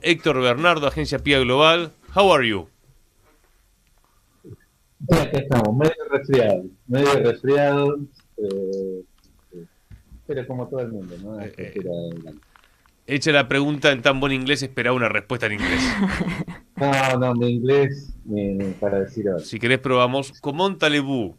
Héctor Bernardo, Agencia Pía Global. How are you? Acá estamos, medio resfriado, eh, pero como todo el mundo, ¿no? Eh, Esto eh, tira adelante. Hecha la pregunta en tan buen inglés, esperaba una respuesta en inglés. No, no, mi inglés, para decir ahora. Si querés probamos. Comment allez-vous?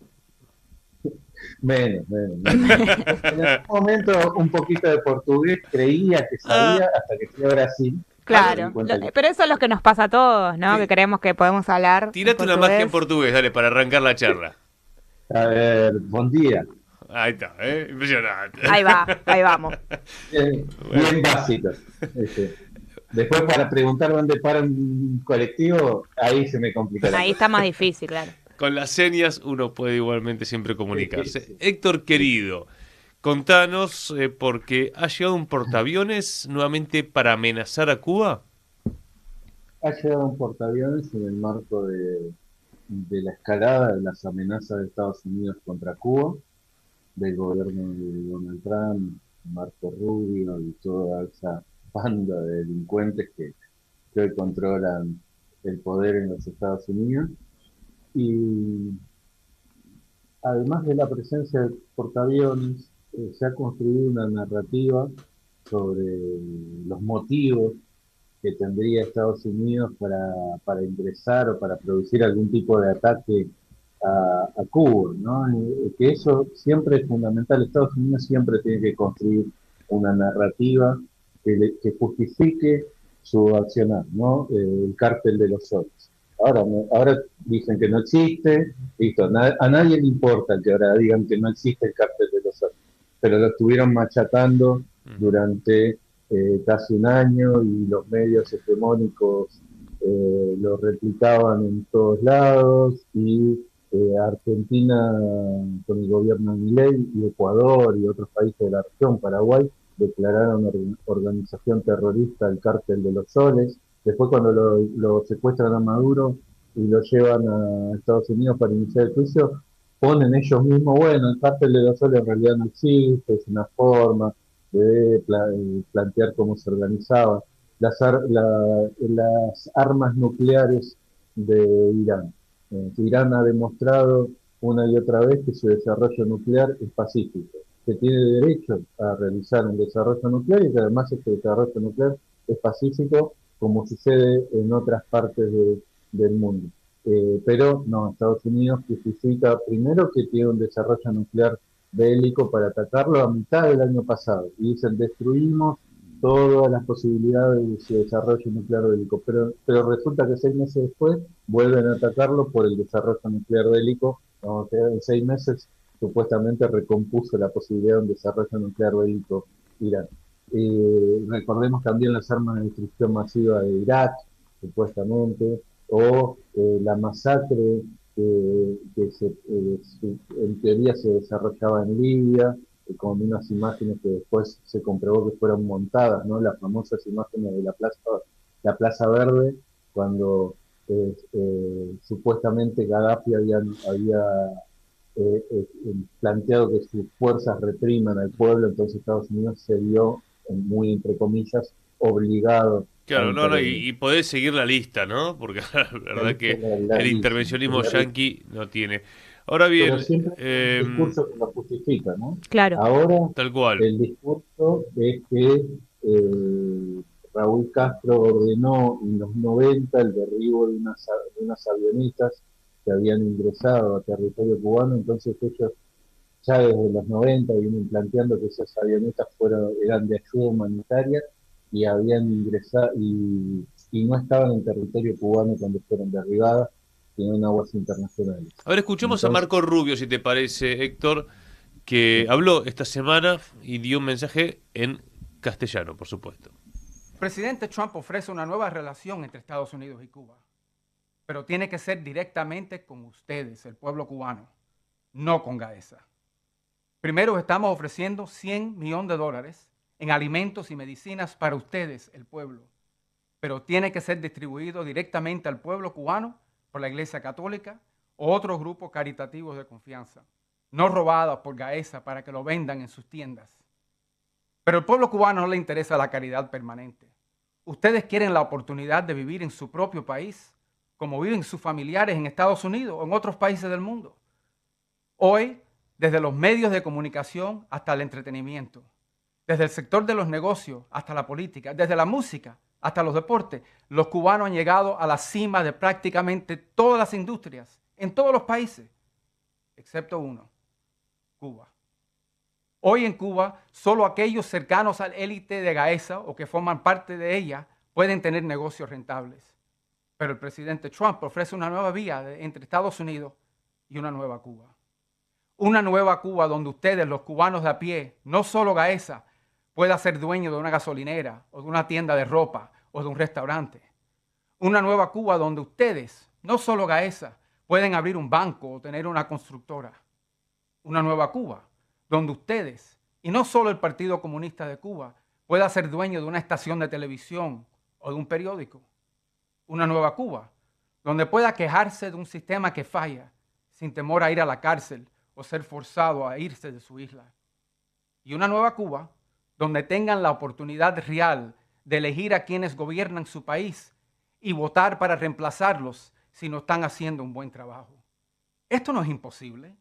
Menos. En algún momento un poquito de portugués creía que Ah, sabía hasta que fui a Brasil y me di Claro, cuenta que pero eso es lo que nos pasa a todos, ¿no? Que ti- creemos que podemos hablar en tirate una magia en portugués. portugués, dale, para arrancar la charla. a ver, buen día. Ahí está, impresionante. Ahí va, ahí vamos. Bueno, Bien básicos. Este. Después para preguntar dónde para un colectivo, ahí se me complica la Ahí cosa. está más difícil, claro. con las señas uno puede igualmente siempre Sí, comunicarse. sí, Héctor sí. querido, contanos, porque ha llegado un portaaviones nuevamente para amenazar a Cuba. Ha llegado un portaaviones en el marco de la escalada de las amenazas de Estados Unidos contra Cuba, del gobierno de Donald Trump, Marco Rubio y toda esa banda de delincuentes que hoy controlan el poder en los Estados Unidos. Y además de la presencia de portaaviones, se ha construido una narrativa sobre los motivos que tendría Estados Unidos para ingresar o para producir algún tipo de ataque a Cuba, ¿no? Que eso siempre es fundamental. Estados Unidos siempre tiene que construir una narrativa que justifique su accionar, ¿no? El cártel de los soles. Ahora dicen que no existe, listo, a nadie le importa que ahora digan que no existe el cártel de los soles, pero lo estuvieron machatando Ujú. durante casi un año y los medios hegemónicos lo replicaban en todos lados y Argentina con el gobierno de Milei y Ecuador y otros países de la región, Paraguay, declararon organización terrorista el cártel de los soles. Después cuando lo secuestran a Maduro y lo llevan a Estados Unidos para iniciar el juicio, ponen ellos mismos, bueno, el cártel de los soles en realidad no existe, es una forma de plantear cómo se organizaba. Las armas nucleares de Irán. Irán ha demostrado una y otra vez que su desarrollo nuclear es pacífico, que tiene derecho a realizar un desarrollo nuclear y que además este desarrollo nuclear es pacífico, como sucede en otras partes del mundo. Pero no, Estados Unidos justifica primero que tiene un desarrollo nuclear bélico para atacarlo a mitad del año pasado y dicen destruimos todas las posibilidades de su desarrollo nuclear bélico, pero resulta que 6 meses después vuelven a atacarlo por el desarrollo nuclear bélico, como que en 6 meses supuestamente recompuso la posibilidad de un desarrollo nuclear bélico Irán. Recordemos también las armas de destrucción masiva de Irak, supuestamente, o la masacre en teoría se desarrollaba en Libia, con unas imágenes que después se comprobó que fueron montadas, ¿no? Las famosas imágenes de la Plaza Verde, cuando supuestamente Gaddafi había planteado que sus fuerzas repriman al pueblo, entonces Estados Unidos se vio, muy entre comillas, obligado a Claro, no, no, intervenir. y podés seguir la lista, ¿no? Porque la La verdad lista que es el larguísima, es intervencionismo larguísima, yanqui no tiene. Ahora pero bien, siempre con un discurso que lo justifica, ¿no? Claro. Ahora tal cual. el discurso es que Raúl Castro ordenó en los 90 el derribo de unas avionetas que habían ingresado a territorio cubano, entonces ellos ya desde los 90 vienen planteando que esas avionetas eran de ayuda humanitaria y habían ingresado y no estaban en territorio cubano cuando fueron derribadas, sino en aguas internacionales. A ver, escuchemos a Entonces, Marco Rubio, si te parece, Héctor, que habló esta semana y dio un mensaje en castellano, por supuesto. El presidente Trump ofrece una nueva relación entre Estados Unidos y Cuba, pero tiene que ser directamente con ustedes, el pueblo cubano, no con Gaesa. Primero estamos ofreciendo $100 millones en alimentos y medicinas para ustedes, el pueblo, pero tiene que ser distribuido directamente al pueblo cubano por la Iglesia Católica o otros grupos caritativos de confianza, no robados por Gaesa para que lo vendan en sus tiendas. Pero al pueblo cubano no le interesa la caridad permanente. Ustedes quieren la oportunidad de vivir en su propio país, como viven sus familiares en Estados Unidos o en otros países del mundo. Hoy, desde los medios de comunicación hasta el entretenimiento, desde el sector de los negocios hasta la política, desde la música hasta los deportes, los cubanos han llegado a la cima de prácticamente todas las industrias, en todos los países, excepto uno, Cuba. Hoy en Cuba, solo aquellos cercanos al élite de Gaesa o que forman parte de ella pueden tener negocios rentables. Pero el presidente Trump ofrece una nueva vía entre Estados Unidos y una nueva Cuba. Una nueva Cuba donde ustedes, los cubanos de a pie, no solo Gaesa, pueda ser dueño de una gasolinera o de una tienda de ropa o de un restaurante. Una nueva Cuba donde ustedes, no solo Gaesa, pueden abrir un banco o tener una constructora. Una nueva Cuba donde ustedes, y no solo el Partido Comunista de Cuba, pueda ser dueño de una estación de televisión o de un periódico. Una nueva Cuba donde pueda quejarse de un sistema que falla sin temor a ir a la cárcel o ser forzado a irse de su isla. Y una nueva Cuba donde tengan la oportunidad real de elegir a quienes gobiernan su país y votar para reemplazarlos si no están haciendo un buen trabajo. Esto no es imposible.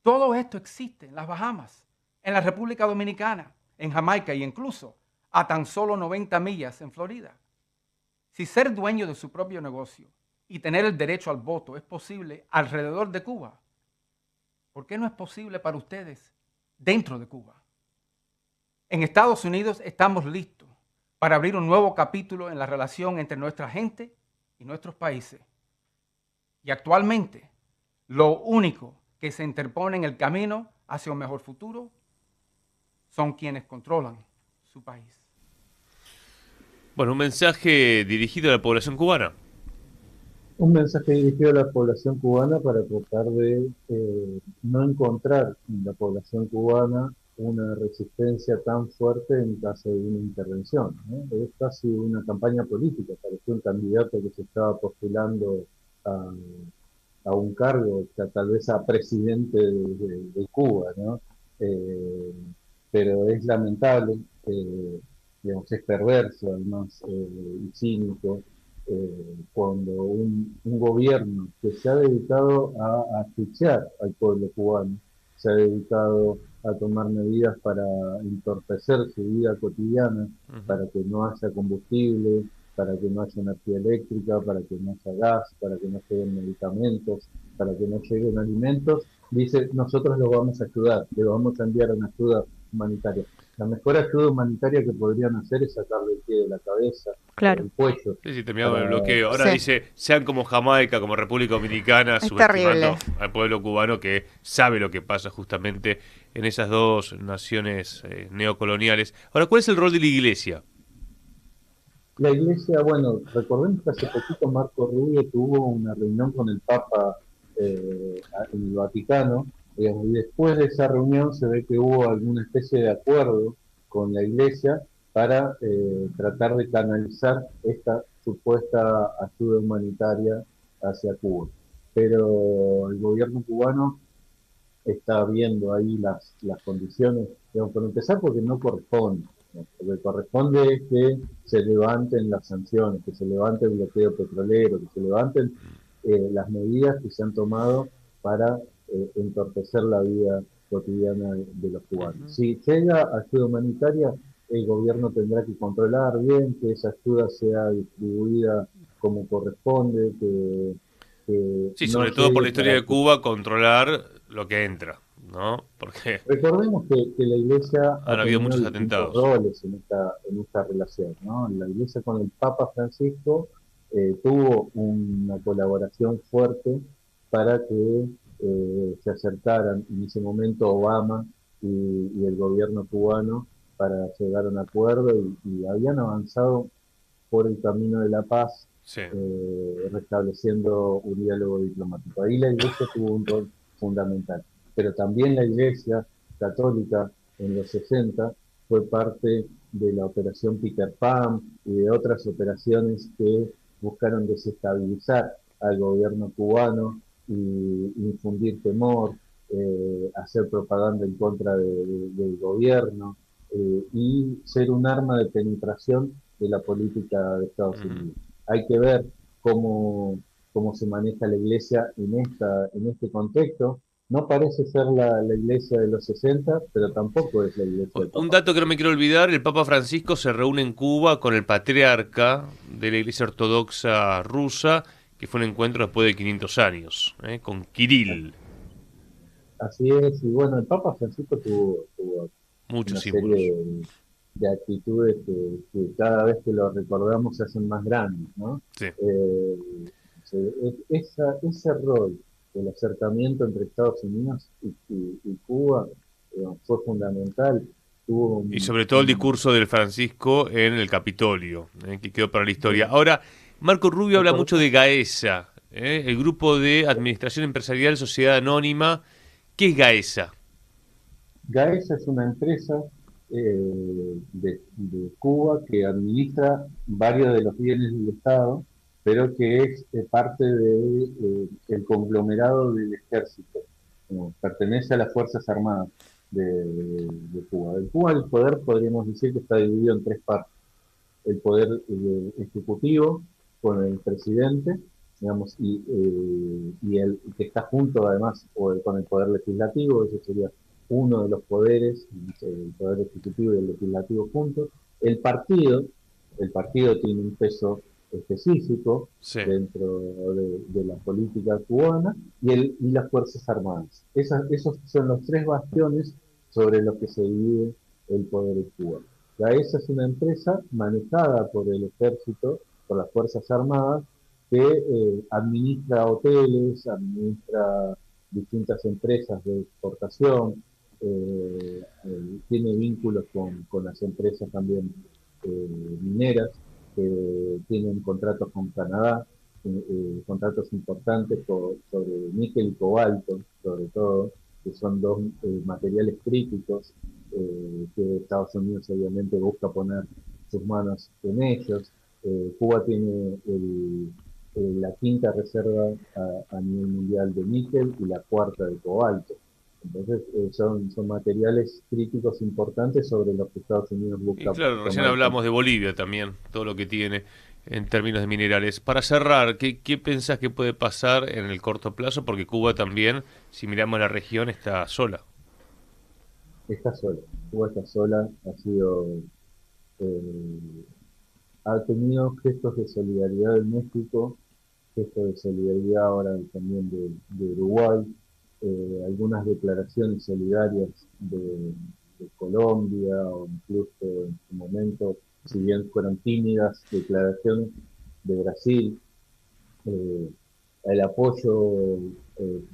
Todo esto existe en las Bahamas, en la República Dominicana, en Jamaica y incluso a tan solo 90 millas en Florida. Si ser dueño de su propio negocio y tener el derecho al voto es posible alrededor de Cuba, ¿por qué no es posible para ustedes dentro de Cuba? En Estados Unidos estamos listos para abrir un nuevo capítulo en la relación entre nuestra gente y nuestros países. Y actualmente, lo único que se interpone en el camino hacia un mejor futuro son quienes controlan su país. Bueno, un mensaje dirigido a la población cubana. Un mensaje dirigido a la población cubana para tratar de no encontrar en la población cubana una resistencia tan fuerte en caso de una intervención, ¿no? Es casi una campaña política, parecía un candidato que se estaba postulando a, a un cargo, tal vez a presidente de Cuba, ¿no? Pero es lamentable, digamos, es perverso además y cínico cuando un gobierno que se ha dedicado a asfixiar al pueblo cubano, se ha dedicado a tomar medidas para entorpecer su vida cotidiana, para que no haya combustible, para que no haya energía eléctrica, para que no haya gas, para que no lleguen medicamentos, para que no lleguen alimentos, dice, nosotros los vamos a ayudar, le vamos a enviar una ayuda humanitaria. La mejor ayuda humanitaria que podrían hacer es sacarle el pie de la cabeza, claro, el cuello. Sí, terminamos el bloqueo. Ahora Sí. dice, sean como Jamaica, como República Dominicana, Es subestimando terrible. al pueblo cubano que sabe lo que pasa justamente en esas dos naciones neocoloniales. Ahora, ¿cuál es el rol de la Iglesia? La Iglesia, bueno, recordemos que hace poquito Marco Rubio tuvo una reunión con el Papa en el Vaticano, digamos, y después de esa reunión se ve que hubo alguna especie de acuerdo con la Iglesia para tratar de canalizar esta supuesta ayuda humanitaria hacia Cuba. Pero el gobierno cubano está viendo ahí las condiciones, digamos, por empezar porque no corresponde. ¿No? Lo que corresponde es que se levanten las sanciones, que se levante el bloqueo petrolero, que se levanten las medidas que se han tomado para entorpecer la vida cotidiana de los cubanos. Si llega ayuda humanitaria, el gobierno tendrá que controlar bien que esa ayuda sea distribuida como corresponde, que Sí, no sobre todo por la llegue historia para de Cuba, controlar lo que entra, ¿no? Porque Recordemos que la Iglesia han ha habido tenido muchos distintos atentados. roles en esta relación, ¿no? La Iglesia con el Papa Francisco tuvo una colaboración fuerte para que se acercaran en ese momento Obama y el gobierno cubano para llegar a un acuerdo y habían avanzado por el camino de la paz, Sí. restableciendo un diálogo diplomático. Ahí la Iglesia tuvo un rol fundamental, pero también la Iglesia católica en los 60 fue parte de la operación Peter Pan y de otras operaciones que buscaron desestabilizar al gobierno cubano y infundir temor, hacer propaganda en contra del gobierno y ser un arma de penetración de la política de Estados Unidos. Hay que ver cómo se maneja la iglesia en este contexto. No parece ser la iglesia de los 60, pero tampoco es la iglesia del Un Papa. dato que no me quiero olvidar, el Papa Francisco se reúne en Cuba con el patriarca de la Iglesia Ortodoxa rusa, que fue un encuentro después de 500 años, con Kirill. Así es, y bueno, el Papa Francisco tuvo Muchos una símbolos. serie de actitudes que cada vez que lo recordamos se hacen más grandes, ¿no? Sí. Ese rol del acercamiento entre Estados Unidos y Cuba fue fundamental. Y sobre todo el discurso del Francisco en el Capitolio, que quedó para la historia. Ahora, Marco Rubio habla mucho de GAESA, el Grupo de Administración Empresarial Sociedad Anónima. ¿Qué es GAESA? GAESA es una empresa de Cuba que administra varios de los bienes del Estado, pero que es parte del conglomerado del ejército. Pertenece a las Fuerzas Armadas de Cuba. En Cuba el poder podríamos decir que está dividido en tres partes. El poder ejecutivo con el presidente, digamos, y el que está junto además con el poder legislativo. Ese sería uno de los poderes, el poder ejecutivo y el legislativo juntos. El partido tiene un peso específico dentro de la política cubana y las Fuerzas Armadas. Esos son los tres bastiones sobre los que se divide el poder en Cuba. GAESA es una empresa manejada por el ejército, por las Fuerzas Armadas, que administra hoteles, administra distintas empresas de exportación, tiene vínculos con las empresas también mineras, que tienen contratos con Canadá, contratos importantes sobre níquel y cobalto, sobre todo, que son dos materiales críticos que Estados Unidos obviamente busca poner sus manos en ellos. Cuba tiene la quinta reserva a nivel mundial de níquel y la cuarta de cobalto. Entonces son materiales críticos importantes sobre los que Estados Unidos busca. Y claro, recién hablamos de Bolivia también, todo lo que tiene en términos de minerales. Para cerrar, ¿qué pensás que puede pasar en el corto plazo? Porque Cuba también, si miramos la región, está sola. Está sola. Cuba está sola, ha tenido gestos de solidaridad de México, gestos de solidaridad ahora también de Uruguay, algunas declaraciones solidarias de Colombia o incluso en su momento, si bien fueron tímidas, declaraciones de Brasil, el apoyo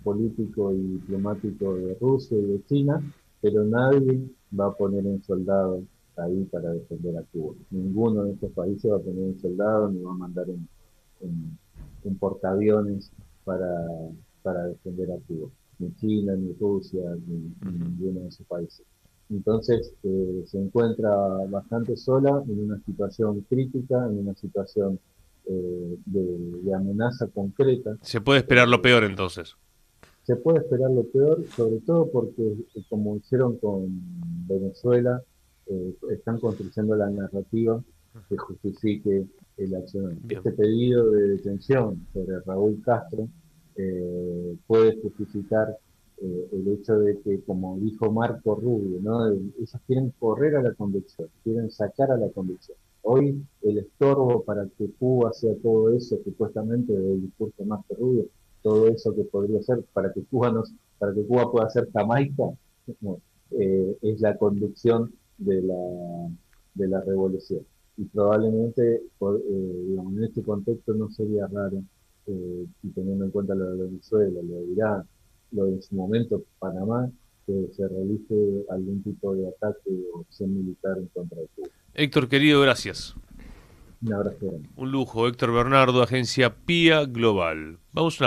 político y diplomático de Rusia y de China, pero nadie va a poner un soldado ahí para defender a Cuba. Ninguno de estos países va a poner un soldado ni va a mandar un portaaviones para defender a Cuba. Ni China, ni Rusia, ni ninguno de esos países. Entonces se encuentra bastante sola en una situación crítica, en una situación de amenaza concreta. Se puede esperar lo peor entonces. Se puede esperar lo peor, sobre todo porque, como hicieron con Venezuela, están construyendo la narrativa que justifique el accionar. Este pedido de detención sobre Raúl Castro puede justificar el hecho de que, como dijo Marco Rubio, ¿no? Ellos quieren correr a la convicción, quieren sacar a la convicción. Hoy el estorbo para que Cuba sea todo eso, supuestamente del discurso de Marco Rubio, todo eso que podría ser para que Cuba pueda ser Jamaica, es la conducción de la revolución. Y probablemente, digamos, en este contexto no sería raro, y teniendo en cuenta lo de Venezuela, lo de Irán, lo de en su momento Panamá, que se realice algún tipo de ataque o acción militar en contra de Cuba. Héctor, querido, gracias. Un abrazo grande. Un lujo, Héctor Bernardo, agencia PIA Global. Vamos a una